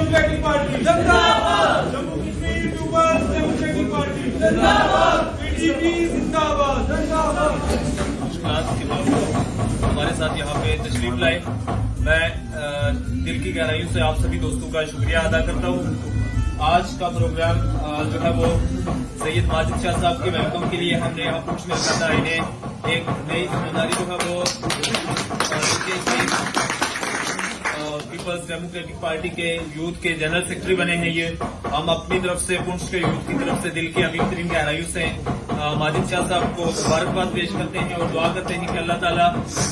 Democratic party जिंदाबाद, Jammu Kashmir peoples democratic party जिंदाबाद, PDP जिंदाबाद जिंदाबाद। हमारे साथ यहाँ पे तशरीफ लाए, मैं दिल की गहराइयों से आप सभी दोस्तों का शुक्रिया अदा करता हूँ। आज का प्रोग्राम जो है वो सैयद माजिद शाह साहब के वेलकम के लिए हमने यहाँ पुंछ में रखा था। इन्हें एक नई जिम्मेदारी जो है वो पीपल्स डेमोक्रेटिक पार्टी के यूथ के जनरल सेक्रेटरी बने हैं। ये हम अपनी तरफ से पुंछ के यूथ की तरफ से दिल की अमीर तरीन गहराइयों से माजिद शाह साहब को मुबारकबाद पेश करते हैं और दुआ करते हैं कि अल्लाह ताला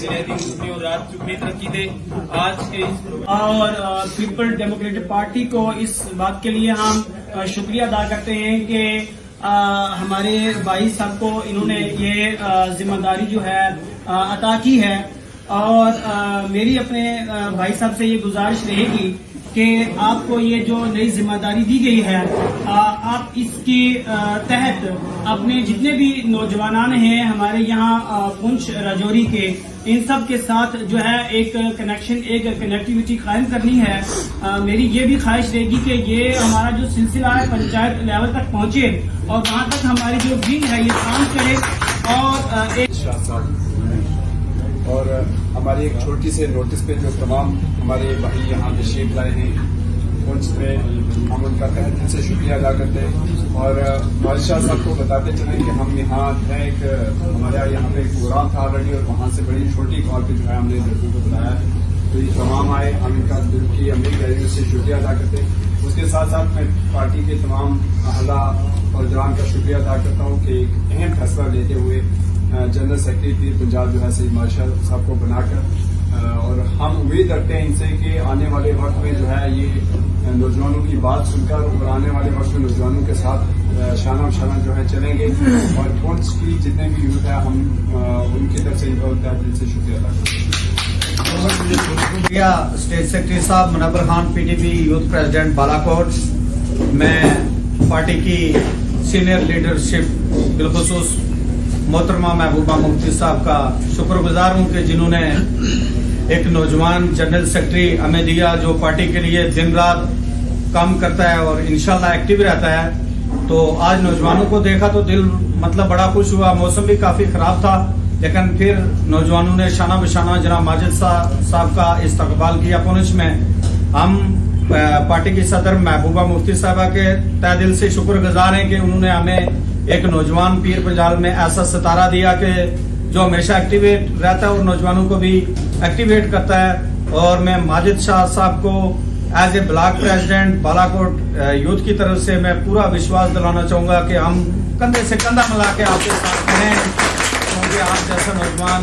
इन्हें दिन दुगनी और रात चुगनी तरक्की दे। आज के इस और पीपल डेमोक्रेटिक पार्टी को इस बात के लिए हम शुक्रिया अदा करते हैं कि हमारे भाई साहब को इन्होंने ये जिम्मेदारी जो है अता की है। और मेरी अपने भाई साहब से ये गुजारिश रहेगी कि आपको ये जो नई जिम्मेदारी दी गई है आप इसके तहत अपने जितने भी नौजवान हैं हमारे यहाँ पुंछ राजौरी के, इन सब के साथ जो है एक कनेक्शन, एक कनेक्टिविटी कायम करनी है। मेरी ये भी ख्वाहिश रहेगी कि ये हमारा जो सिलसिला है पंचायत लेवल तक पहुँचे और वहाँ तक हमारी जो विंग है ये काम करे। और हमारी एक छोटी से नोटिस पे जो तमाम हमारे भाई यहाँ तशरीफ लाए हैं पुंछ में, हम उनका तहे दिल से शुक्रिया अदा करते हैं। और माजिद शाह साहब को बताते चलें कि हम यहाँ एक हमारे यहाँ पे एक प्रोग्राम था ऑलरेडी और वहाँ से बड़ी छोटी कॉल पे जो है हमने लड़कों को बुलाया है, तो ये तमाम आए, हम इनका दिल की अमीर गहराइयों से शुक्रिया अदा करते हैं। उसके साथ साथ मैं पार्टी के तमाम अहदा और जवान का शुक्रिया अदा करता हूँ कि एक अहम फैसला लेते हुए जनरल सेक्रेटरी पीर पंजाब जो है सैयद माजिद शाह साहब को बनाकर, और हम उम्मीद रखते हैं इनसे कि आने वाले वक्त में जो है ये नौजवानों की बात सुनकर और आने वाले वक्त में नौजवानों के साथ शाना शाना जो है चलेंगे। और पुंछ की जितने भी यूथ है हम उनकी तरफ से इनका दिल से शुक्रिया अदा करते हैं। शुक्रिया स्टेट सेक्रेटरी साहब Munawwar Khan, PDP youth president Balakot. मैं पार्टी की सीनियर लीडरशिप बिलखुसूस मोहतरमा महबूबा मुफ्ती साहब का शुक्रगुजार हूँ कि जिन्होंने एक नौजवान जनरल सेक्रेटरी हमें दिया जो पार्टी के लिए दिन रात काम करता है और इंशाल्लाह एक्टिव रहता है। तो आज नौजवानों को देखा तो दिल मतलब बड़ा खुश हुआ। मौसम भी काफी खराब था लेकिन फिर नौजवानों ने शाना बशाना जनाब माजिद साहब का इस्तकबाल किया पुंछ में। हम पार्टी की सदर महबूबा मुफ्ती साहबा के तहे दिल से शुक्रगुजार हैं कि उन्होंने हमें एक नौजवान पीर पंजाल में ऐसा सितारा दिया कि जो हमेशा एक्टिवेट रहता है और नौजवानों को भी एक्टिवेट करता है। और मैं माजिद शाह साहब को as a block president Balakot youth की तरफ से मैं पूरा विश्वास दिलाना चाहूंगा कि हम कंधे से कंधा मिला के आपके साथ हैं, क्योंकि आप जैसा नौजवान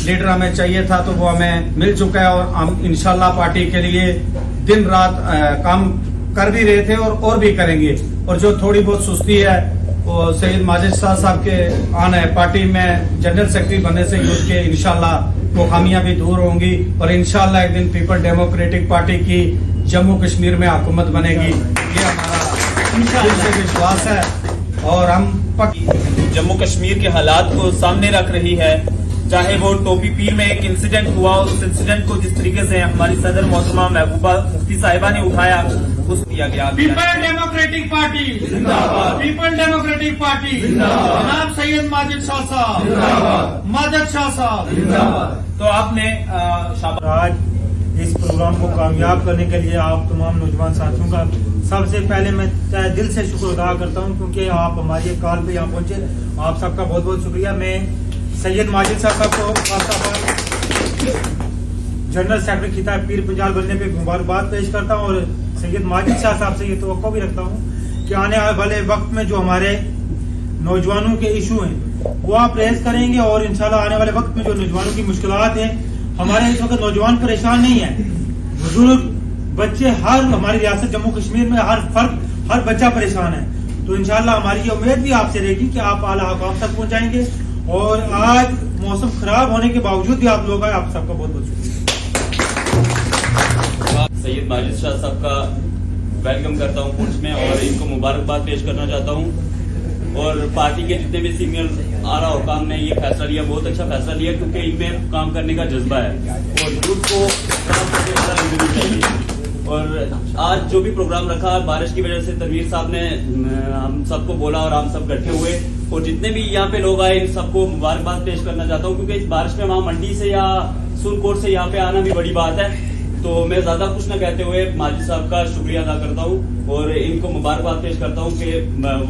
लीडर हमें चाहिए था तो वो हमें मिल चुका है। और हम इंशाल्लाह पार्टी के लिए दिन रात काम कर भी रहे थे और भी करेंगे। और जो थोड़ी बहुत सुस्ती है वो सैयद माजिद शाह साहब के आने पार्टी में जनरल सेक्रेटरी बनने से यूथ के इंशाल्लाह वो खामियां भी दूर होंगी और इंशाल्लाह एक दिन पीपल डेमोक्रेटिक पार्टी की जम्मू कश्मीर में हुकूमत बनेगी, ये हमारा इंशाल्लाह विश्वास है। और हम जम्मू कश्मीर के हालात को सामने रख रही है, चाहे वो टोपी पीर में एक इंसिडेंट हुआ, उस इंसिडेंट को जिस तरीके से हमारी सदर मोहतरमा महबूबा मुफ्ती साहिबा ने उठाया उस दिया गया। पीपल डेमोक्रेटिक पार्टी जिंदाबाद, पीपल डेमोक्रेटिक पार्टी जिंदाबाद, जनाब सैयद माजिद शाह साहब जिंदाबाद, माजिद शाह साहब जिंदाबाद। तो आपने आज इस प्रोग्राम को कामयाब करने के लिए आप तमाम नौजवान साथियों का सबसे पहले मैं तहे दिल से शुक्र अदा करता हूं, क्योंकि आप हमारी कॉल पे यहाँ पहुंचे। आप सबका बहुत बहुत शुक्रिया। मैं सैयद माजिद साहब को जनरल सेक्रेटरी खिताब पीर पंजाल बनने पे मुबारकबाद पेश करता हूँ और सैयद माजिद शाह साहब से ये तवक्को भी रखता हूँ कि आने वाले वक्त में जो हमारे नौजवानों के इशू हैं वो आप रेज करेंगे और इंशाल्लाह आने वाले वक्त में जो नौजवानों की मुश्किलात हैं, हमारे इस वक्त नौजवान परेशान नहीं है, बुजुर्ग बच्चे, हर हमारी रियासत जम्मू कश्मीर में हर बच्चा परेशान है। तो इंशाल्लाह हमारी ये उम्मीद भी आपसे रहेगी कि आप आला हुकाम तक पहुंचाएंगे। और आज मौसम खराब होने के बावजूद भी आप लोग आए, आप सबका बहुत बहुत शुक्रिया। सैयद माजिद शाह साहब का वेलकम करता हूं पुंछ में और इनको मुबारकबाद पेश करना चाहता हूं। और पार्टी के जितने भी सीनियर आला हुकाम ने ये फैसला लिया, बहुत अच्छा फैसला लिया, क्योंकि इनमें काम करने का जज्बा है और यूथ को चाहिए। और आज जो भी प्रोग्राम रखा, बारिश की वजह से तनवीर साहब ने हम सबको बोला और हम सब इकट्ठे हुए, और जितने भी यहाँ पे लोग आए इन सबको मुबारकबाद पेश करना चाहता हूँ, क्योंकि इस बारिश में वहाँ मंडी से या सुनकोट से यहाँ पे आना भी बड़ी बात है। तो मैं ज्यादा कुछ न कहते हुए माजिद साहब का शुक्रिया अदा करता हूँ और इनको मुबारकबाद पेश करता हूँ कि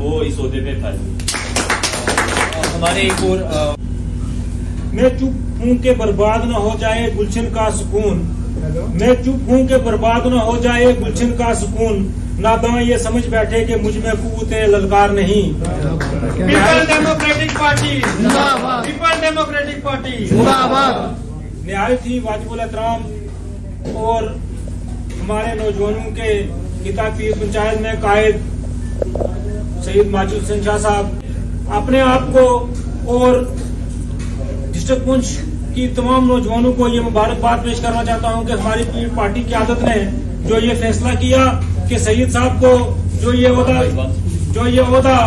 वो इस ओहदे पे फैले। हमारे एक और मैं चुप हूँ कि बर्बाद न हो जाए गुलशन का सुकून, मैं चुप हूँ कि बर्बाद न हो जाए गुलशन का सुकून, नादां ये समझ बैठे कि मुझ में कुव्वते ललकार नहीं। पीपल डेमोक्रेटिक पार्टी जिंदाबाद, पीपल डेमोक्रेटिक पार्टी जिंदाबाद। निहायत ही वाजिबुल एहतराम और हमारे नौजवानों के खिताब पीर पंचायत में कायद सैयद माजिद हुसैन शाह साहब अपने आप को और डिस्ट्रिक्ट पुंछ की तमाम नौजवानों को ये मुबारकबाद पेश करना चाहता हूँ कि हमारी पार्टी की आदत ने जो ये फैसला किया कि सैयद साहब को जो ये ओहदा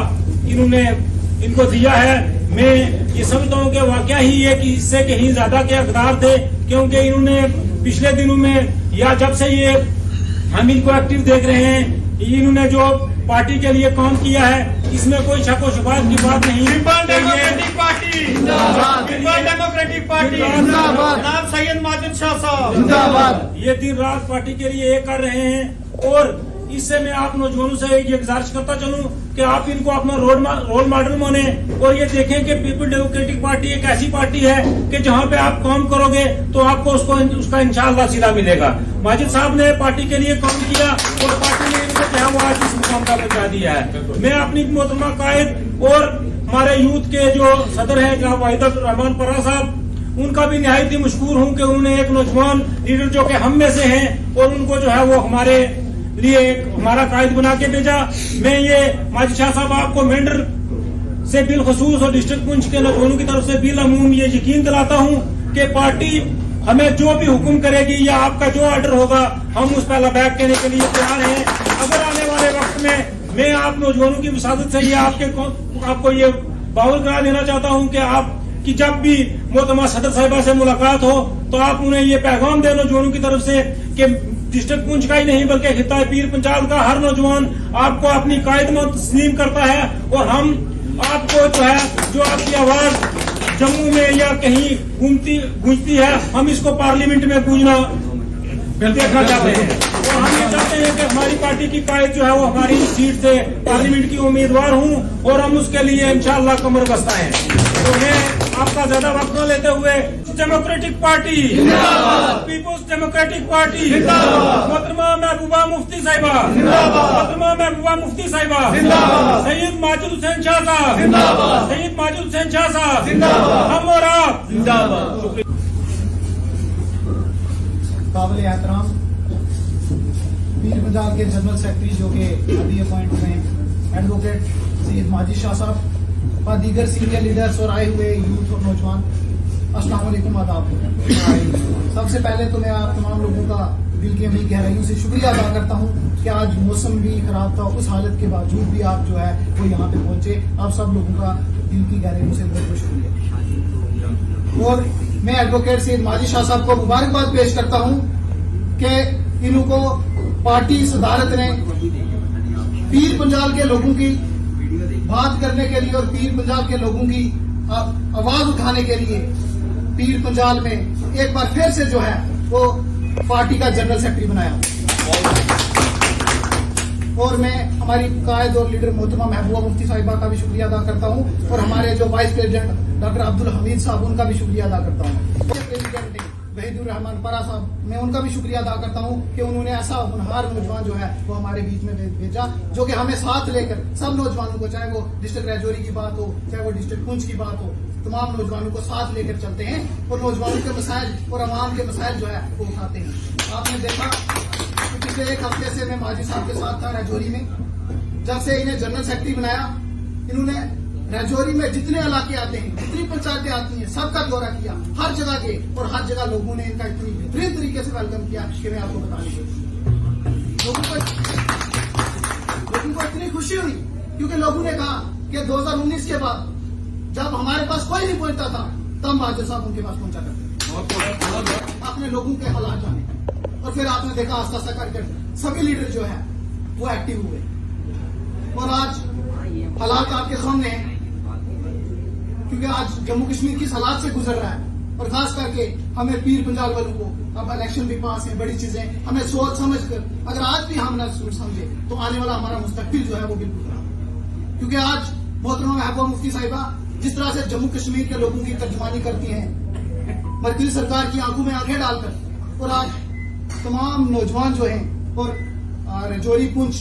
इन्होंने इनको दिया है, मैं ये समझता हूँ कि वाकया ही ये कि इससे कहीं ज्यादा के हकदार थे, क्योंकि इन्होंने पिछले दिनों में या जब से ये हम इनको एक्टिव देख रहे हैं, इन्होंने जो पार्टी के लिए काम किया है इसमें कोई शक व शुबात की बात नहीं। पीपल डेमोक्रेटिक पार्टी जिंदाबाद, पीपल डेमोक्रेटिक पार्टी जिंदाबाद, जनाब सैयद माजिद शाह साहब जिंदाबाद। ये दिन रात पार्टी के लिए ये कर रहे हैं और इससे मैं आप नौजवानों से ये गुजारिश करता चलूं कि आप इनको अपना रोल मॉडल माने और ये देखें कि पीपल डेमोक्रेटिक पार्टी एक ऐसी पार्टी है कि जहां पे आप काम करोगे तो आपको उसका इंशाअल्लाह सिला मिलेगा। माजिद साहब ने पार्टी के लिए काम किया और पार्टी ने इनको जो है वो आज इस मुकाम तक पहुंचा दिया है। मैं अपनी मोहतरमा कायद और हमारे यूथ के जो सदर हैं जनाब वाहिदुर रहमान परा साहब, उनका भी निहायत ही मशकूर हूँ कि उन्होंने एक नौजवान लीडर जो कि हम में से हैं और उनको जो है वो हमारे लिए हमारा कायद बना के भेजा। मैं ये माजिद शाह साहब आपको मेंढर से बिलखसूस और डिस्ट्रिक्ट पुंछ के नौजवानों की तरफ से बिलअमूम ये यकीन दिलाता हूँ कि पार्टी हमें जो भी हुक्म करेगी या आपका जो ऑर्डर होगा हम उस पर लबैक कहने के लिए तैयार हैं। अगर आने वाले वक्त में मैं आप नौजवानों की विसादत से ये आपको ये बाउल करा देना चाहता हूँ कि आप कि जब भी मोहतरमा सदर साहिबा से मुलाकात हो तो आप उन्हें ये पैगाम दें नौजवानों की तरफ से कि डिस्ट्रिक्ट पुंछ का ही नहीं बल्कि खिताब पीर पंचाल का हर नौजवान आपको अपनी कायद में तस्लीम करता है और हम आपको जो आपकी आवाज जम्मू में या कहीं गूंजती है, हम इसको पार्लियामेंट में गूंजना देखना चाहते हैं और हम ये चाहते हैं कि हमारी पार्टी की कायद जो है वो हमारी सीट से पार्लियामेंट की उम्मीदवार हूँ और हम उसके लिए इंशाअल्लाह कमर बस्ता है। तो मैं आपका ज्यादा वक्त न लेते हुए democratic party peoples democratic party मोहतरमा महबूबा मुफ्ती साहिबा, मोहतरमा महबूबा मुफ्ती साहिबा, सैयद माजिद हुसैन शाह साहब, सैयद माजिद हुसैन शाह साहब, हम और आप जिंदाबाद। काबिल एहतराम पीर पंजाब के जनरल सेक्रेटरी जो कि अभी अपॉइंट हुए हैं एडवोकेट सैयद माजिद शाह साहब और दीगर सीनियर लीडर्स और आए हुए यूथ और नौजवान, अस्सलाम वालेकुम, आदाब। सबसे पहले तो मैं आप तमाम लोगों का दिल की अमीर गहराइयों से शुक्रिया अदा करता हूँ कि आज मौसम भी खराब था, उस हालत के बावजूद भी आप जो है वो यहाँ पे पहुंचे। आप सब लोगों का दिल की गहराइयों से बहुत बहुत शुक्रिया। और मैं एडवोकेट सैयद माजिद शाह साहब को मुबारकबाद पेश करता हूँ कि इनको पार्टी सदारत ने पीर पंजाल के लोगों की बात करने के लिए और पीर पंजाल के लोगों की आवाज उठाने के लिए पीर पंजाल में एक बार फिर से जो है वो पार्टी का जनरल सेक्रेटरी बनाया। और मैं हमारी कायद और लीडर मोहतरमा महबूबा मुफ्ती साहिबा का भी शुक्रिया अदा करता हूँ और हमारे जो vice president doctor Abdul Hamid साहब उनका भी शुक्रिया अदा करता हूँ। प्रेसिडेंट वहीदुर रहमान परा साहब, मैं उनका भी शुक्रिया अदा करता हूँ कि उन्होंने ऐसा होनहार नौजवान जो है वो हमारे बीच में भेजा जो कि हमें साथ लेकर सब नौजवानों को, चाहे वो डिस्ट्रिक्ट राजौरी की बात हो चाहे वो डिस्ट्रिक्ट पुंछ की बात हो, तमाम नौजवानों को साथ लेकर चलते हैं और नौजवानों के मसाइल और अवाम के मसाइल जो है वो उठाते हैं। आपने देखा कि पिछले एक हफ्ते से मैं माजी साहब के साथ था राजौरी में। जब से इन्हें जनरल सेक्रेटरी बनाया, इन्होंने राजौरी में जितने इलाके आते हैं, जितनी पंचायतें आती हैं, सबका दौरा किया, हर जगह के, और हर जगह लोगों ने इनका इतनी बेहतरीन तरीके से वेलकम किया कि मैं आपको बता नहीं। लोगों को इतनी खुशी हुई क्योंकि लोगों ने कहा कि 2019 के बाद जब हमारे पास कोई नहीं पहुंचता था तब माजिद साहब उनके पास पहुंचा करते। अपने लोगों के हालात जाने और फिर आपने देखा आस्ता आस्ता करके सभी लीडर जो है वो एक्टिव हुए और आज हालात आपके सामने हैं, क्योंकि आज जम्मू कश्मीर किस हालात से गुजर रहा है और खास करके हमें पीर पंजाल वालों को अब इलेक्शन भी पास है, बड़ी चीजें हमें सोच समझ कर अगर आज भी हम न समझे तो आने वाला हमारा मुस्तकबिल जो है वो बिल्कुल खराब है। क्योंकि आज मोहतरमा महबूबा मुफ्ती साहिबा जिस तरह से जम्मू कश्मीर के लोगों की तर्जुमानी करती हैं मरकजी सरकार की आंखों में आंखें डालकर, और आज तमाम नौजवान जो हैं और राजौरी पुंछ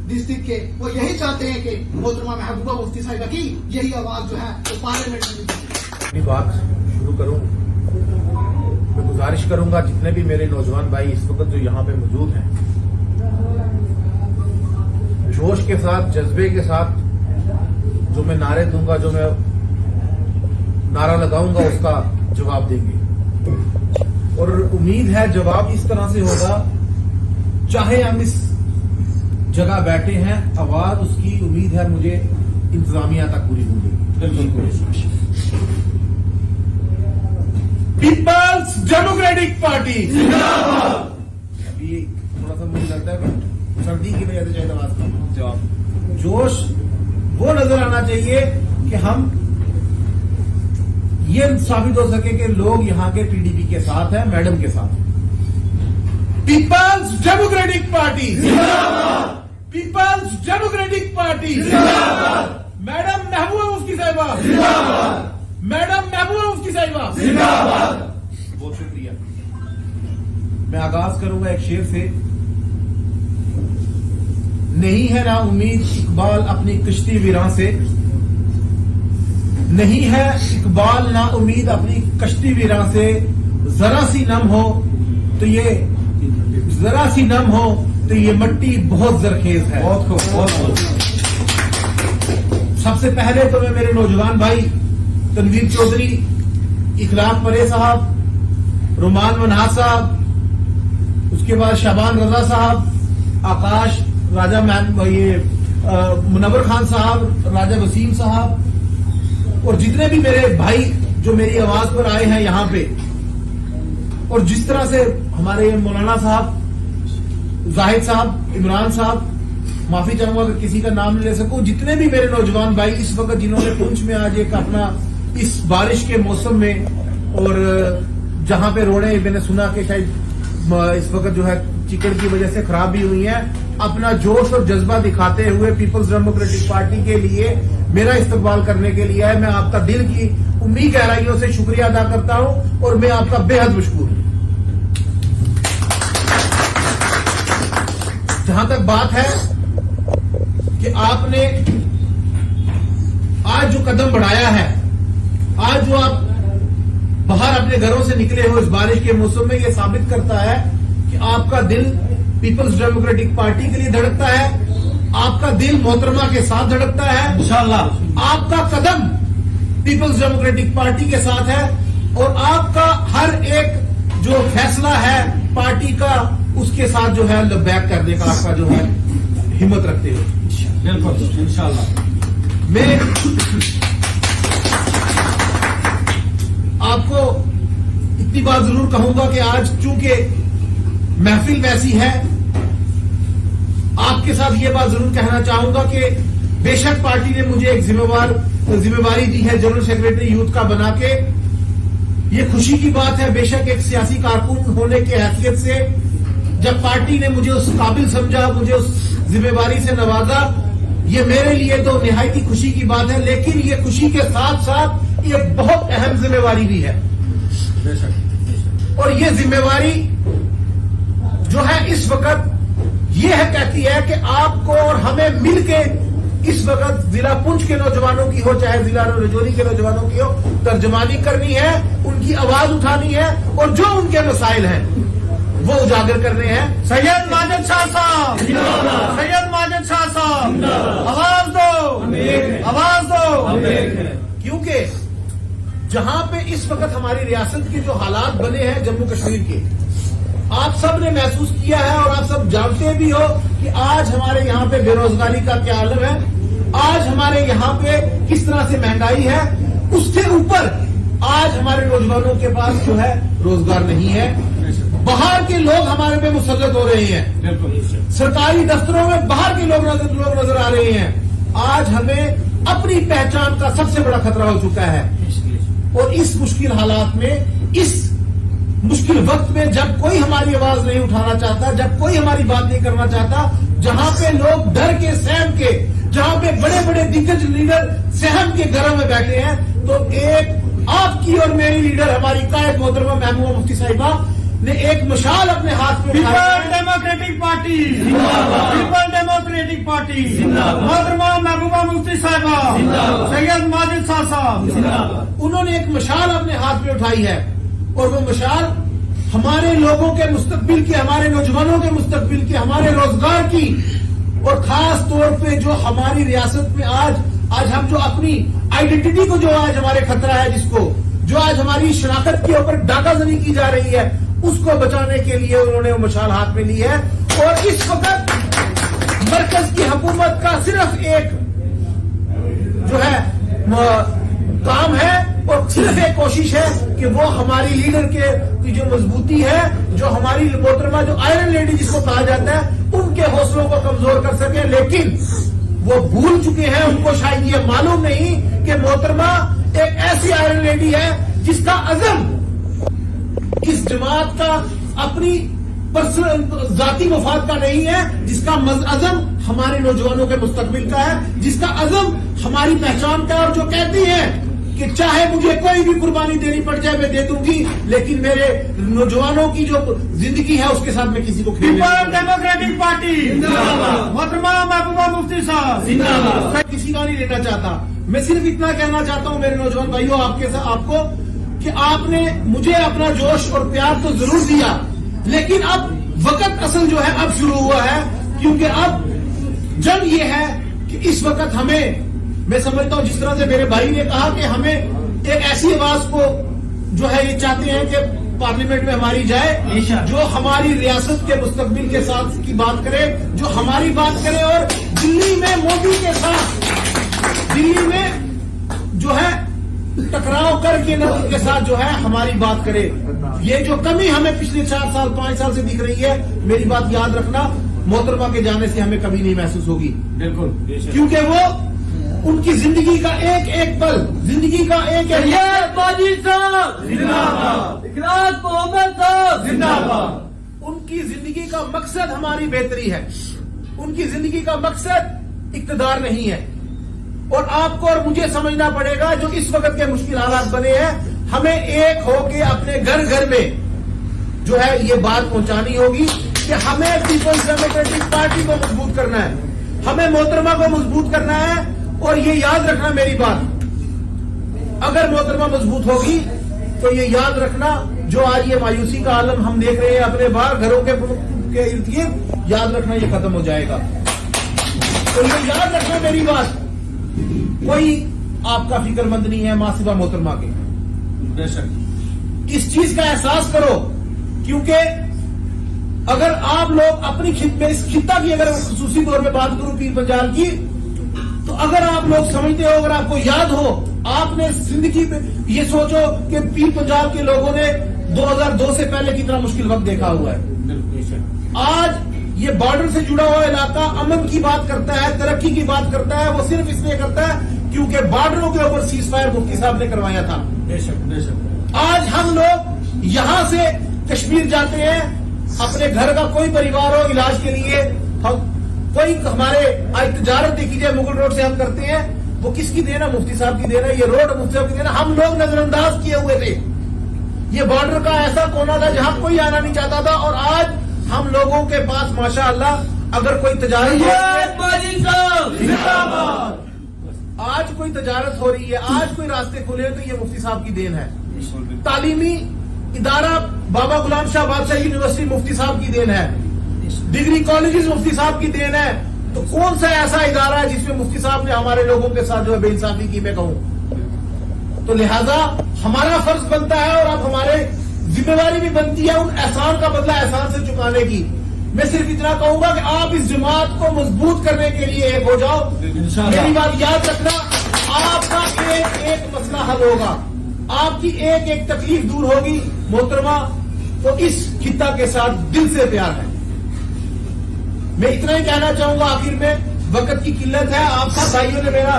डिस्ट्रिक्ट के वो यही चाहते हैं कि मोहतरमा महबूबा मुफ्ती साहिबा की यही आवाज जो है वो पार्लियामेंट में भी। अपनी बात शुरू करूं, मैं गुजारिश करूंगा जितने भी मेरे नौजवान भाई इस वक्त जो यहाँ पे मौजूद हैं, जोश के साथ जज्बे के साथ जो मैं नारे दूंगा, जो मैं नारा लगाऊंगा उसका जवाब देंगे। और उम्मीद है जवाब इस तरह से होगा, चाहे हम इस जगह बैठे हैं, आवाज उसकी उम्मीद है मुझे इंतजामिया तक पूरी गूंजेगी। पीपल्स डेमोक्रेटिक पार्टी अभी थोड़ा सा मुझे लगता है कि सर्दी की वजह से शायद आवाज का जवाब जोश वो नजर आना चाहिए कि हम ये साबित हो सके कि लोग यहाँ के टीडीपी के साथ हैं, मैडम के साथ। People's democratic Party, People's democratic Party, madam Mehbooba Mufti साहिबा, मैडम महबूबा मुफ्ती साहिबा, बहुत शुक्रिया। मैं आगाज करूंगा एक शेर से। नहीं है ना उम्मीद इकबाल अपनी कश्ती वीरां से, नहीं है इकबाल ना उम्मीद अपनी कश्ती वीरां से, जरा सी नम हो तो ये जरा सी नम हो तो ये मट्टी बहुत जरखेज है। बहुत खूब, बहुत खूब। सबसे पहले तो मैं मेरे नौजवान भाई तनवीर चौधरी, इखलाक परे साहब, रुमान मनहा साहब, उसके बाद शाबान रजा साहब, आकाश राजा मुनव्वर खान साहब, राजा वसीम साहब और जितने भी मेरे भाई जो मेरी आवाज पर आए हैं यहां पे, और जिस तरह से हमारे मौलाना साहब, जाहिद साहब, इमरान साहब, माफी चाहूंगा अगर किसी का नाम ले सकूं, जितने भी मेरे नौजवान भाई इस वक्त जिन्होंने पुंछ में आज एक अपना इस बारिश के मौसम में, और जहां पे रोडें मैंने सुना कि शायद इस वक्त जो है चिकन की वजह से खराब भी हुई है, अपना जोश और जज्बा दिखाते हुए पीपल्स डेमोक्रेटिक पार्टी के लिए मेरा इस्तकबाल करने के लिए है। मैं आपका दिल की उम्मी गहराइयों से शुक्रिया अदा करता हूं और मैं आपका बेहद मशकूर हूं। जहां तक बात है कि आपने आज जो कदम बढ़ाया है, आज जो आप बाहर अपने घरों से निकले हो इस बारिश के मौसम में, ये साबित करता है कि आपका दिल पीपल्स डेमोक्रेटिक पार्टी के लिए धड़कता है, आपका दिल मोहतरमा के साथ धड़कता है इंशाअल्लाह, आपका कदम पीपल्स डेमोक्रेटिक पार्टी के साथ है और आपका हर एक जो फैसला है पार्टी का उसके साथ जो है लबैक करने का आपका जो है हिम्मत रखते हो। बिल्कुल इंशाअल्लाह। मैं आपको इतनी बात जरूर कहूंगा कि आज चूंकि महफिल वैसी है, आपके साथ ये बात जरूर कहना चाहूंगा कि बेशक पार्टी ने मुझे एक जिम्मेवारी दी है जनरल सेक्रेटरी यूथ का बना के, ये खुशी की बात है। बेशक एक सियासी कारकुन होने की हैसियत से जब पार्टी ने मुझे उस काबिल समझा, मुझे उस जिम्मेवारी से नवाजा, ये मेरे लिए तो निहायती खुशी की बात है। लेकिन ये खुशी के साथ साथ ये बहुत अहम जिम्मेवारी भी है और ये जिम्मेवारी जो है इस वक्त ये है कहती है कि आपको और हमें मिलके इस वक्त जिला पुंछ के नौजवानों की हो चाहे जिला राजौरी के नौजवानों की हो, तर्जमानी करनी है, उनकी आवाज उठानी है और जो उनके मसाइल हैं वो उजागर करने हैं। सैयद माजिद शाह साहब, सैयद माजिद शाह साहब, आवाज दो, आवाज दो। क्योंकि जहां पे इस वक्त हमारी रियासत के जो हालात बने हैं जम्मू कश्मीर के, आप सब ने महसूस किया है और आप सब जानते भी हो कि आज हमारे यहाँ पे बेरोजगारी का क्या आलम है, आज हमारे यहाँ पे किस तरह से महंगाई है, उसके ऊपर आज हमारे नौजवानों के पास जो है रोजगार नहीं है। बाहर के लोग हमारे पे मुसल्लत हो रहे हैं, सरकारी दफ्तरों में बाहर के लोग नजर आ रहे हैं। आज हमें अपनी पहचान का सबसे बड़ा खतरा हो चुका है। और इस मुश्किल हालात में, इस मुश्किल वक्त में, जब कोई हमारी आवाज नहीं उठाना चाहता, जब कोई हमारी बात नहीं करना चाहता, जहां पे लोग डर के, सहम के, जहां पे बड़े बड़े दिग्गज लीडर सहम के घरों में बैठे हैं, तो एक आपकी और मेरी लीडर, हमारी कायद मोहतरमा महबूबा मुफ्ती साहिबा ने एक मशाल अपने हाथ में पीपल उठाई। डेमोक्रेटिक पार्टी जिंदाबाद, पीपल डेमोक्रेटिक पार्टी जिंदाबाद, मोहतरमा महबूबा मुफ्ती साहिबा जिंदाबाद, सैयद माजिद शाह साहब जिंदाबाद। उन्होंने एक मशाल अपने हाथ में उठाई है, और वो मशाल हमारे लोगों के मुस्तकबिल की, हमारे नौजवानों के मुस्तकबिल की, हमारे रोजगार की, और खास तौर पे जो हमारी रियासत में आज हम जो अपनी आइडेंटिटी को, जो आज हमारे खतरा है, जिसको जो आज हमारी शनाख्त के ऊपर डाकाजनी की जा रही है, उसको बचाने के लिए उन्होंने वो मशाल हाथ में ली है। और इस वक्त मरकज की हुकूमत का सिर्फ एक जो है काम है, और सिर्फ एक कोशिश है कि वो हमारी लीडर की जो मजबूती है, जो हमारी मोहतरमा, जो आयरन लेडी जिसको कहा जाता है, उनके हौसलों को कमजोर कर सके। लेकिन वो भूल चुके हैं, उनको शायद ये मालूम नहीं कि मोहतरमा एक ऐसी आयरन लेडी है जिसका अज़म इस जमात का अपनी पर्सनल जाती मफाद का नहीं है, जिसका अज़म हमारे नौजवानों के मुस्तकबिल का है, जिसका अज़म हमारी पहचान का, और जो कहती है कि चाहे मुझे कोई भी कुर्बानी देनी पड़ जाए मैं दे दूंगी, लेकिन मेरे नौजवानों की जो जिंदगी है उसके साथ मैं किसी को पीपल डेमोक्रेटिक पार्टी जिंदाबाद, मोहतरमा महबूबा मुफ्ती साहब जिंदाबाद। मैं किसी का नहीं लेना चाहता, मैं सिर्फ इतना कहना चाहता हूं मेरे नौजवान भाइयों, आपको कि आपने मुझे अपना जोश और प्यार तो जरूर दिया, लेकिन अब वक्त असल जो है अब शुरू हुआ है, क्योंकि अब जंग ये है कि इस वक्त हमें, मैं समझता हूं जिस तरह से मेरे भाई ने कहा कि हमें एक ऐसी आवाज को जो है ये चाहते हैं कि पार्लियामेंट में हमारी जाए, जो हमारी रियासत के मुस्तकबिल के साथ की बात करे, जो हमारी बात करे, और दिल्ली में मोदी के साथ, दिल्ली में जो है टकराव करके न उनके साथ जो है हमारी बात करे। ये जो कमी हमें पिछले 4 साल 5 साल से दिख रही है, मेरी बात याद रखना, मोहतरमा के जाने से हमें कभी नहीं महसूस होगी, बिल्कुल, क्योंकि वो उनकी जिंदगी का एक एक पल, जिंदगी का एक एक जिंदाबाद, उनकी जिंदगी का मकसद हमारी बेहतरी है, उनकी जिंदगी का मकसद इक्तदार नहीं है। और आपको और मुझे समझना पड़ेगा, जो इस वक्त के मुश्किल हालात बने हैं, हमें एक होके अपने घर घर में जो है ये बात पहुंचानी होगी कि हमें पीपल्स डेमोक्रेटिक पार्टी को मजबूत करना है, हमें मोहतरमा को मजबूत करना है। और ये याद रखना मेरी बात, अगर मोहतरमा मजबूत होगी तो ये याद रखना, जो आज ये मायूसी का आलम हम देख रहे हैं अपने बाहर घरों के इर्द गिर्द, याद रखना ये खत्म हो जाएगा। तो ये याद रखना मेरी बात, कोई आपका फिक्रमंद नहीं है मां सिवा मोहतरमा के, बेशक इस चीज का एहसास करो, क्योंकि अगर आप लोग अपनी इस खित्ता की अगर खुसूसी तौर पे बात करूं पीर पंजाल की, तो अगर आप लोग समझते हो, अगर आपको याद हो, आपने जिंदगी में ये सोचो कि पीर पंजाल के लोगों ने 2002 से पहले कितना मुश्किल वक्त देखा हुआ है। आज ये बॉर्डर से जुड़ा हुआ इलाका अमन की बात करता है, तरक्की की बात करता है, वो सिर्फ इसलिए करता है क्योंकि बॉर्डरों के ऊपर सीज फायर मुफ्ती साहब ने करवाया था। आज हम लोग यहां से कश्मीर जाते हैं, अपने घर का कोई परिवार हो इलाज के लिए, हम कोई हमारे आज तजारत देखी जाए मुगल रोड से हम करते हैं, वो किसकी देना? मुफ्ती साहब की देना, ये रोड मुफ्ती साहब की देना। हम लोग नजरअंदाज किए हुए थे, ये बॉर्डर का ऐसा कोना था जहां कोई आना नहीं चाहता था, और आज हम लोगों के पास माशाअल्लाह अगर कोई तजारत, आज कोई तजारत हो रही है, आज कोई रास्ते खुले हैं, तो ये मुफ्ती साहब की देन है। तालीमी इदारा बाबा गुलाम शाह बादशाह यूनिवर्सिटी मुफ्ती साहब की देन है, डिग्री कॉलेजेस मुफ्ती साहब की देन है। तो कौन सा ऐसा इदारा है जिसमें मुफ्ती साहब ने हमारे लोगों के साथ जो है बेइंसाफी की, मैं कहूं तो लिहाजा हमारा फर्ज बनता है, और अब हमारे जिम्मेवारी भी बनती है उन एहसान का बदला एहसान से चुकाने की। मैं सिर्फ इतना कहूंगा कि आप इस जमात को मजबूत करने के लिए एक हो जाओ। मेरी बात याद रखना, आपका एक एक मसला हल होगा, आपकी एक एक तकलीफ दूर होगी मोहतरमा। तो इस खित्ता के साथ दिल से प्यार है। मैं इतना ही कहना चाहूंगा आखिर में, वक्त की किल्लत है, आप सब भाइयों ने मेरा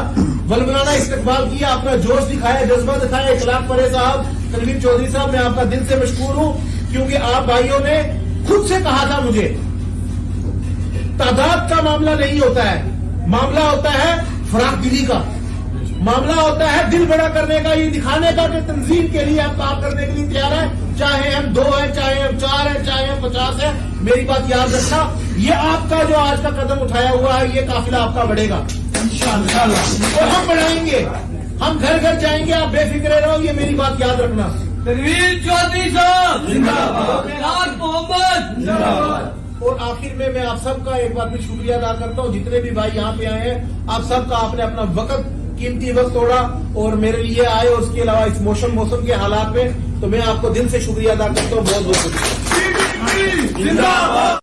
वलवलाना इस्तकबाल किया, अपना जोश दिखाया, जज्बा दिखाया। इखलाक परे साहब, तनवीर चौधरी साहब, मैं आपका दिल से मशकूर हूं, क्योंकि आप भाइयों ने खुद से कहा था मुझे, तादाद का मामला नहीं होता है, मामला होता है फराख दिली का, मामला होता है दिल बड़ा करने का, ये दिखाने का कि तंजीम के लिए हम काम करने के लिए तैयार हैं, चाहे हम 2 हैं, चाहे हम 4 हैं, चाहे हम 50 हैं। मेरी बात याद रखना, ये आपका जो आज का कदम उठाया हुआ है, ये काफिला आपका बढ़ेगा इंशाअल्लाह, और हम बढ़ाएंगे, हम घर घर जाएंगे, आप बेफिक्र रहो, ये मेरी बात याद रखना। तनवीर चौधरी साहब जिंदाबाद, फैयाज मोहम्मद जिंदाबाद। और आखिर में मैं आप सबका एक बार फिर शुक्रिया अदा करता हूँ, जितने भी भाई यहाँ पे आए हैं, आप सबका आपने अपना वक्त, कीमती वक्त तोड़ा और मेरे लिए आए, और उसके अलावा इस मौसम के हालात में, तो मैं आपको दिल से शुक्रिया अदा करता हूँ, बहुत बहुत शुक्रिया। जिंदाबाद।